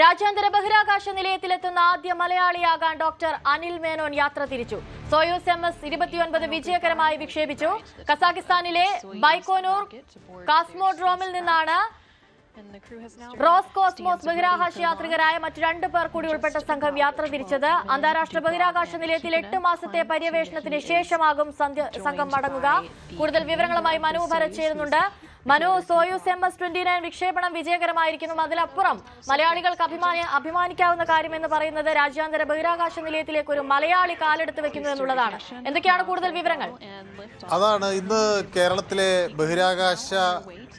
രാജ്യാന്തര ബഹിരാകാശ നിലയത്തിലെത്തുന്ന ആദ്യ മലയാളിയാകാൻ ഡോക്ടർ അനിൽ മേനോൻ യാത്ര തിരിച്ചു. സോയൂസ് MS-29 വിജയകരമായി വിക്ഷേപിച്ചു. കസാഖിസ്ഥാനിലെ ബൈക്കോനൂർ കാസ്മോഡ്രോമിൽ നിന്നാണ് റോസ്കോസ്മോസ് ബഹിരാകാശ യാത്രികരായ മറ്റു 2 പേർ കൂടി ഉൾപ്പെട്ട സംഘം യാത്ര തിരിച്ചത്. അന്താരാഷ്ട്ര ബഹിരാകാശ നിലയത്തിൽ 8 മാസത്തെ പര്യവേഷണത്തിന് ശേഷമാകും സംഘം മടങ്ങുക. കൂടുതൽ വിവരങ്ങളുമായി മനു ഭരത് ചേരുന്നുണ്ട്. മനു, സോയൂസ് MS-29 വിക്ഷേപണം വിജയകരമായിരിക്കുന്നു. അതിലപ്പുറം മലയാളികൾക്ക് അഭിമാനിക്കാവുന്ന കാര്യമെന്ന് പറയുന്നത് രാജ്യാന്തര ബഹിരാകാശ നിലയത്തിലേക്ക് ഒരു മലയാളി കാലെടുത്ത് വെക്കുന്നു എന്നുള്ളതാണ്. എന്തൊക്കെയാണ് കൂടുതൽ വിവരങ്ങൾ? അതാണ് ഇന്ന് കേരളത്തിലെ ബഹിരാകാശ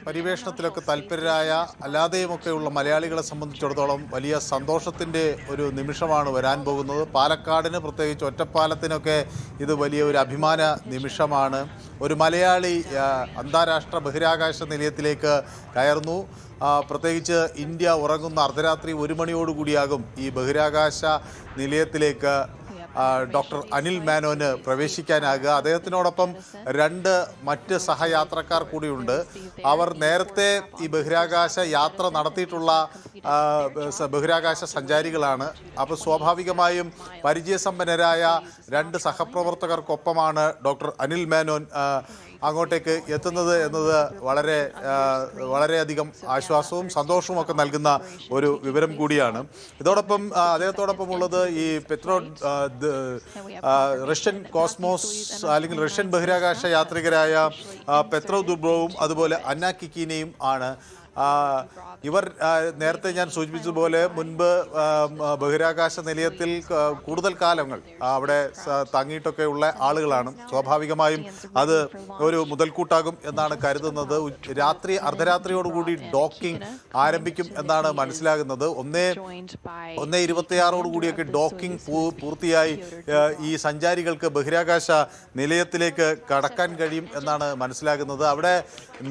പരിവേഷണത്തിലൊക്കെ താല്പര്യരായ അല്ലാതെയുമൊക്കെയുള്ള മലയാളികളെ സംബന്ധിച്ചിടത്തോളം വലിയ സന്തോഷത്തിൻ്റെ ഒരു നിമിഷമാണ് വരാൻ പോകുന്നത്. പാലക്കാടിന്, പ്രത്യേകിച്ച് ഒറ്റപ്പാലത്തിനൊക്കെ ഇത് വലിയ ഒരു അഭിമാന നിമിഷമാണ്. ഒരു മലയാളി അന്താരാഷ്ട്ര ബഹിരാകാശ നിലയത്തിലേക്ക് കയറുന്നു. പ്രത്യേകിച്ച് ഇന്ത്യ ഉറങ്ങുന്ന അർദ്ധരാത്രി 1 മണിയോടുകൂടിയാകും ഈ ബഹിരാകാശ നിലയത്തിലേക്ക് ഡോക്ടർ അനിൽ മേനോന് പ്രവേശിക്കാനാകുക. അദ്ദേഹത്തിനോടൊപ്പം 2 മറ്റ് സഹയാത്രക്കാർ കൂടിയുണ്ട്. അവർ നേരത്തെ ഈ ബഹിരാകാശ യാത്ര നടത്തിയിട്ടുള്ള ബഹിരാകാശ സഞ്ചാരികളാണ്. അപ്പോൾ സ്വാഭാവികമായും പരിചയസമ്പന്നരായ 2 സഹപ്രവർത്തകർക്കൊപ്പമാണ് ഡോക്ടർ അനിൽ മേനോൻ അങ്ങോട്ടേക്ക് എത്തുന്നത് എന്നത് വളരെയധികം ആശ്വാസവും സന്തോഷവും ഒക്കെ നൽകുന്ന ഒരു വിവരം കൂടിയാണ്. ഇതോടൊപ്പം അദ്ദേഹത്തോടൊപ്പം ഉള്ളത് ഈ റഷ്യൻ കോസ്മോസ് അല്ലെങ്കിൽ റഷ്യൻ ബഹിരാകാശ യാത്രികരായ പെത്രോ ദുബ്രോവും അതുപോലെ അന്ന കിക്കീനയും ആണ്. ഇവർ നേരത്തെ ഞാൻ സൂചിപ്പിച്ചതുപോലെ മുൻപ് ബഹിരാകാശ നിലയത്തിൽ കൂടുതൽ കാലങ്ങൾ അവിടെ തങ്ങിയിട്ടൊക്കെ ഉള്ള ആളുകളാണ്. സ്വാഭാവികമായും അത് ഒരു മുതൽക്കൂട്ടാകും എന്നാണ് കരുതുന്നത്. അർദ്ധരാത്രിയോടുകൂടി ഡോക്കിംഗ് ആരംഭിക്കും എന്നാണ് മനസ്സിലാകുന്നത്. 1:26 ഡോക്കിംഗ് പൂർത്തിയായി ഈ സഞ്ചാരികൾക്ക് ബഹിരാകാശ നിലയത്തിലേക്ക് കടക്കാൻ കഴിയും എന്നാണ് മനസ്സിലാകുന്നത്.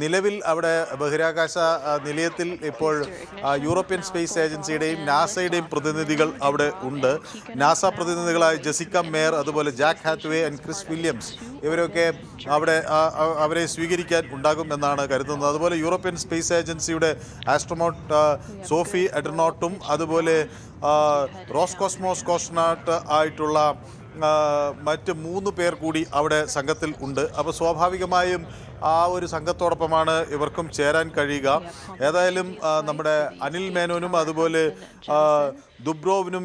നിലവിൽ അവിടെ ബഹിരാകാശ നിലയത്തിൽ ഇപ്പോൾ യൂറോപ്യൻ സ്പേസ് ഏജൻസിയുടെയും നാസയുടെയും പ്രതിനിധികൾ അവിടെ ഉണ്ട്. നാസ പ്രതിനിധികളായ ജെസിക്ക മേയർ, അതുപോലെ Jack Hathway and Chris Williams ഇവരൊക്കെ അവരെ സ്വീകരിക്കാൻ ഉണ്ടാകും എന്നാണ് കരുതുന്നത്. അതുപോലെ യൂറോപ്യൻ സ്പേസ് ഏജൻസിയുടെ ആസ്ട്രോനോട്ട് സോഫി എഡർനോട്ടും അതുപോലെ റോസ്കോസ്മോസ് കോസ്ട്രോനോട്ട് ആയിട്ടുള്ള മറ്റ് 3 പേർ കൂടി അവിടെ സംഘത്തിൽ ഉണ്ട്. അപ്പോൾ സ്വാഭാവികമായും ആ ഒരു സംഘത്തോടൊപ്പമാണ് ഇവർക്കും ചേരാൻ കഴിയുക. ഏതായാലും നമ്മുടെ അനിൽ മേനോനും അതുപോലെ ദുബ്രോവിനും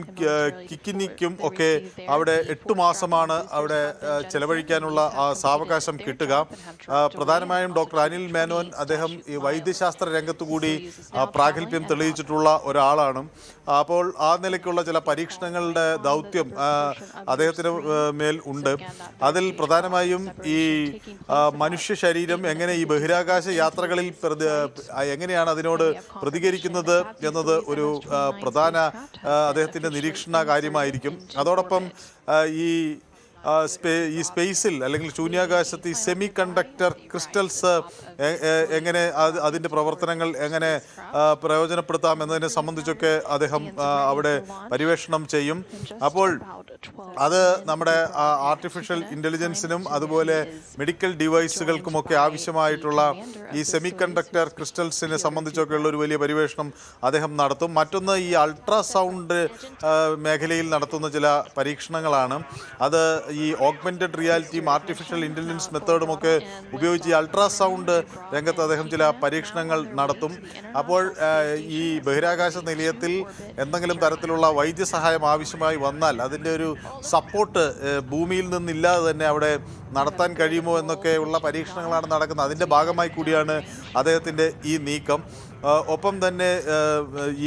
കിക്കിനിക്കും ഒക്കെ അവിടെ 8 മാസമാണ് അവിടെ ചെലവഴിക്കാനുള്ള സാവകാശം കിട്ടുക. പ്രധാനമായും ഡോക്ടർ അനിൽ മേനോൻ അദ്ദേഹം ഈ വൈദ്യശാസ്ത്ര രംഗത്തുകൂടി പ്രാഗൽഭ്യം തെളിയിച്ചിട്ടുള്ള ഒരാളാണ്. അപ്പോൾ ആ നിലയ്ക്കുള്ള ചില പരീക്ഷണങ്ങളുടെ ദൗത്യം അദ്ദേഹത്തിന് മേൽ ഉണ്ട്. അതിൽ പ്രധാനമായും ഈ മനുഷ്യ ശരീരം എങ്ങനെ ഈ ബഹിരാകാശ യാത്രകളിൽ എങ്ങനെയാണ് അതിനോട് പ്രതികരിക്കുന്നത് എന്നത് ഒരു പ്രധാന അദ്ദേഹത്തിൻ്റെ നിരീക്ഷണ കാര്യമായിരിക്കും. അതോടൊപ്പം ഈ സ്പേസിൽ അല്ലെങ്കിൽ ശൂന്യാകാശത്ത് ഈ സെമി കണ്ടക്ടർ ക്രിസ്റ്റൽസ് എങ്ങനെ അതിൻ്റെ പ്രവർത്തനങ്ങൾ എങ്ങനെ പ്രയോജനപ്പെടുത്താം എന്നതിനെ സംബന്ധിച്ചൊക്കെ അദ്ദേഹം അവിടെ പര്യവേഷണം ചെയ്യും. അപ്പോൾ അത് നമ്മുടെ ആർട്ടിഫിഷ്യൽ ഇൻ്റലിജൻസിനും അതുപോലെ മെഡിക്കൽ ഡിവൈസുകൾക്കുമൊക്കെ ആവശ്യമായിട്ടുള്ള ഈ സെമി കണ്ടക്ടർ ക്രിസ്റ്റൽസിനെ സംബന്ധിച്ചൊക്കെയുള്ള ഒരു വലിയ പര്യവേഷണം അദ്ദേഹം നടത്തും. മറ്റൊന്ന് ഈ അൾട്രാസൗണ്ട് മേഖലയിൽ നടത്തുന്ന ചില പരീക്ഷണങ്ങളാണ്. അത് ഈ ഓഗ്മെന്റഡ് റിയാലിറ്റിയും ആർട്ടിഫിഷ്യൽ ഇൻ്റലിജൻസ് മെത്തേഡുമൊക്കെ ഉപയോഗിച്ച് ഈ അൾട്രാസൗണ്ട് രംഗത്ത് അദ്ദേഹം ചില പരീക്ഷണങ്ങൾ നടത്തും. അപ്പോൾ ഈ ബഹിരാകാശ നിലയത്തിൽ എന്തെങ്കിലും തരത്തിലുള്ള വൈദ്യസഹായം ആവശ്യമായി വന്നാൽ അതിൻ്റെ ഒരു സപ്പോർട്ട് ഭൂമിയിൽ നിന്നില്ലാതെ തന്നെ അവിടെ നടത്താൻ കഴിയുമോ എന്നൊക്കെയുള്ള പരീക്ഷണങ്ങളാണ് നടക്കുന്നത്. അതിൻ്റെ ഭാഗമായി കൂടിയാണ് അദ്ദേഹത്തിൻ്റെ ഈ നീക്കം. ഒപ്പം തന്നെ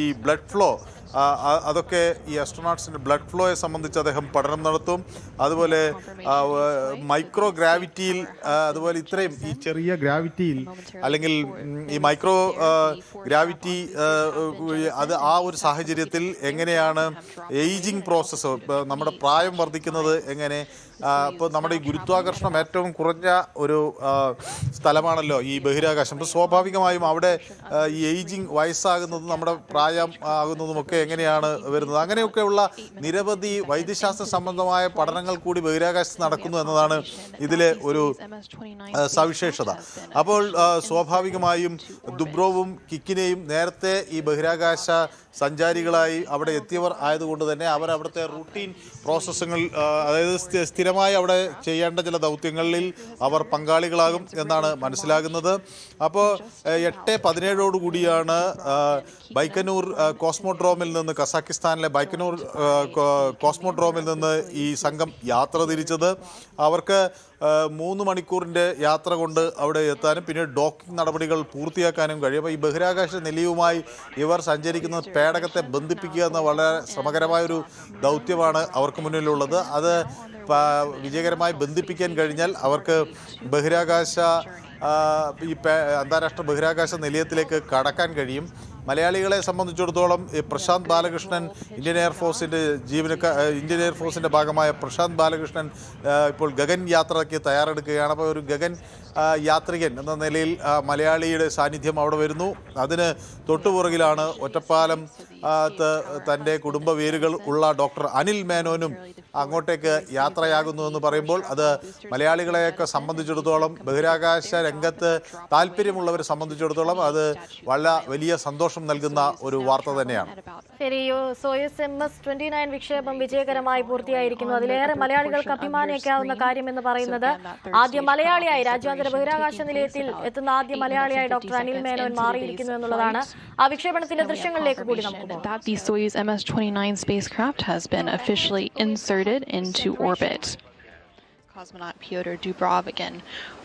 ഈ ബ്ലഡ് ഫ്ലോ അതൊക്കെ ഈ ആസ്ട്രോനോട്ട്സിൻ്റെ ബ്ലഡ് ഫ്ലോയെ സംബന്ധിച്ച് അദ്ദേഹം പഠനം നടത്തും. അതുപോലെ മൈക്രോ ഗ്രാവിറ്റിയിൽ അതുപോലെ ഇത്രയും ഈ ചെറിയ ഗ്രാവിറ്റിയിൽ അല്ലെങ്കിൽ ഈ മൈക്രോ ഗ്രാവിറ്റി അത് ആ ഒരു സാഹചര്യത്തിൽ എങ്ങനെയാണ് ഏജിങ് പ്രോസസ്സ്, നമ്മുടെ പ്രായം വർദ്ധിക്കുന്നത് എങ്ങനെ. ഇപ്പോൾ നമ്മുടെ ഈ ഗുരുത്വാകർഷണം ഏറ്റവും കുറഞ്ഞ ഒരു സ്ഥലമാണല്ലോ ഈ ബഹിരാകാശം. അപ്പോൾ സ്വാഭാവികമായും അവിടെ ഈ ഏജിങ് വയസ്സാകുന്നതും നമ്മുടെ പ്രായം ആകുന്നതുമൊക്കെ എങ്ങനെയാണ് വരുന്നത്, അങ്ങനെയൊക്കെയുള്ള നിരവധി വൈദ്യശാസ്ത്ര സംബന്ധമായ പഠനങ്ങൾ കൂടി ബഹിരാകാശത്ത് നടക്കുന്നു എന്നതാണ് ഇതിലെ ഒരു സവിശേഷത. അപ്പോൾ സ്വാഭാവികമായും ദുബ്രോവും കിക്കിനെയും നേരത്തെ ഈ ബഹിരാകാശ സഞ്ചാരികളായി അവിടെ എത്തിയവർ ആയതുകൊണ്ട് തന്നെ അവർ അവിടുത്തെ റൂട്ടീൻ പ്രോസസ്സുകൾ അതായത് സ്ഥിരമായി അവിടെ ചെയ്യേണ്ട ചില ദൗത്യങ്ങളിൽ അവർ പങ്കാളികളാകും എന്നാണ് മനസ്സിലാകുന്നത്. അപ്പോൾ 8:17 കൂടിയാണ് ബൈക്കനൂർ കോസ്മോഡ്രോമിൽ നിന്ന്, കസാക്കിസ്ഥാനിലെ ബൈക്കനൂർ കോസ്മോഡ്രോമിൽ നിന്ന് ഈ സംഘം യാത്ര തിരിച്ചത്. അവർക്ക് 3 മണിക്കൂറിൻ്റെ യാത്ര കൊണ്ട് അവിടെ എത്താനും പിന്നെ ഡോക്കിംഗ് നടപടികൾ പൂർത്തിയാക്കാനും കഴിയും. അപ്പോൾ ഈ ബഹിരാകാശ നിലയവുമായി ഇവർ സഞ്ചരിക്കുന്നത് പേടകത്തെ ബന്ധിപ്പിക്കുക എന്ന വളരെ ശ്രമകരമായൊരു ദൗത്യമാണ് അവർക്ക് മുന്നിലുള്ളത്. അത് വിജയകരമായി ബന്ധിപ്പിക്കാൻ കഴിഞ്ഞാൽ അവർക്ക് അന്താരാഷ്ട്ര ബഹിരാകാശ നിലയത്തിലേക്ക് കടക്കാൻ കഴിയും. മലയാളികളെ സംബന്ധിച്ചിടത്തോളം പ്രശാന്ത് ബാലകൃഷ്ണൻ ഇന്ത്യൻ എയർഫോഴ്സിൻ്റെ ഭാഗമായ പ്രശാന്ത് ബാലകൃഷ്ണൻ ഇപ്പോൾ ഗഗൻ യാത്രയ്ക്ക് തയ്യാറെടുക്കുകയാണ്. അപ്പോൾ ഒരു ഗഗൻ യാത്രികൻ എന്ന നിലയിൽ മലയാളിയുടെ സാന്നിധ്യം അവിടെ വരുന്നു. അതിന് തൊട്ടുപുറകിലാണ് ഒറ്റപ്പാലം തൻ്റെ കുടുംബ വേരുകൾ ഉള്ള ഡോക്ടർ അനിൽ മേനോനും അങ്ങോട്ടേക്ക് യാത്രയാകുന്നു എന്ന് പറയുമ്പോൾ അത് മലയാളികളെയൊക്കെ സംബന്ധിച്ചിടത്തോളം, ബഹിരാകാശ രംഗത്ത് താല്പര്യമുള്ളവരെ സംബന്ധിച്ചിടത്തോളം അത് വലിയ സന്തോഷം നൽകുന്ന ഒരു വാർത്ത തന്നെയാണ്. ശരി, സോയൂസ് MS-29 വിക്ഷേപം വിജയകരമായി പൂർത്തിയായിരിക്കുന്നു. അതിലേറെ മലയാളികൾക്ക് അഭിമാനിക്കാവുന്ന കാര്യം എന്ന് പറയുന്നത് ആദ്യ മലയാളിയായി രാജ്യാന്തര ബഹിരാകാശ നിലയത്തിൽ എത്തുന്ന ആദ്യ മലയാളിയായി ഡോക്ടർ അനിൽ മേനോൻ മാറിയിരിക്കുന്നു എന്നുള്ളതാണ്. ആ വിക്ഷേപണത്തിന്റെ ദൃശ്യങ്ങളിലേക്ക് കൂടി നമുക്ക് പോകാം. The Soyuz MS-29 spacecraft has been officially inserted into orbit. Cosmonaut Pyotr Dubrov again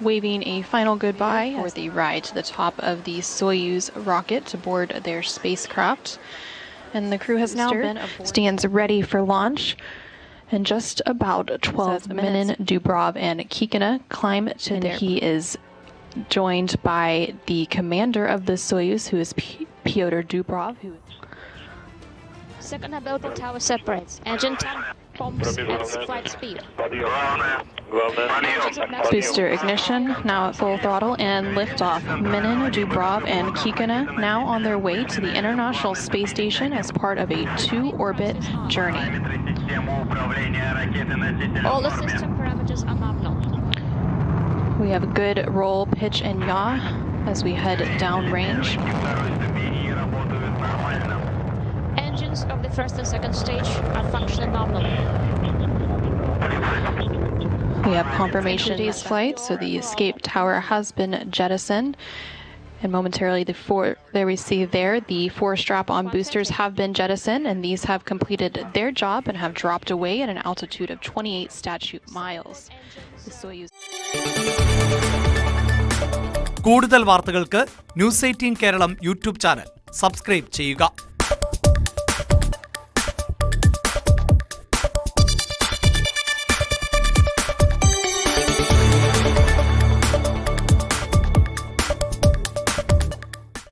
waving a final goodbye as they ride to the top of the Soyuz rocket to board their spacecraft. And the crew has now been stands ready for launch. In just about 12 minutes, Dubrov and Kikina climb to their... He is joined by the commander of the Soyuz, who is Pyotr Dubrov. Second umbilical tower separates. Engine bombs at flight speed. Booster ignition now at full throttle and liftoff. Minin, Dubrov, and Kikina now on their way to the International Space Station as part of a 2-orbit journey. All the system parameters are nominal. We have a good roll, pitch, and yaw as we head downrange. Engines of the first and second stage are functioning nominally. We have confirmation of today's flight, so the escape tower has been jettisoned. And momentarily, the 4 strap-on boosters have been jettisoned, and these have completed their job and have dropped away at an altitude of 28 statute miles. The Soyuz. കൂടുതൽ വാർത്തകൾക്ക് News 18 Keralam YouTube channel subscribe ചെയ്യുക.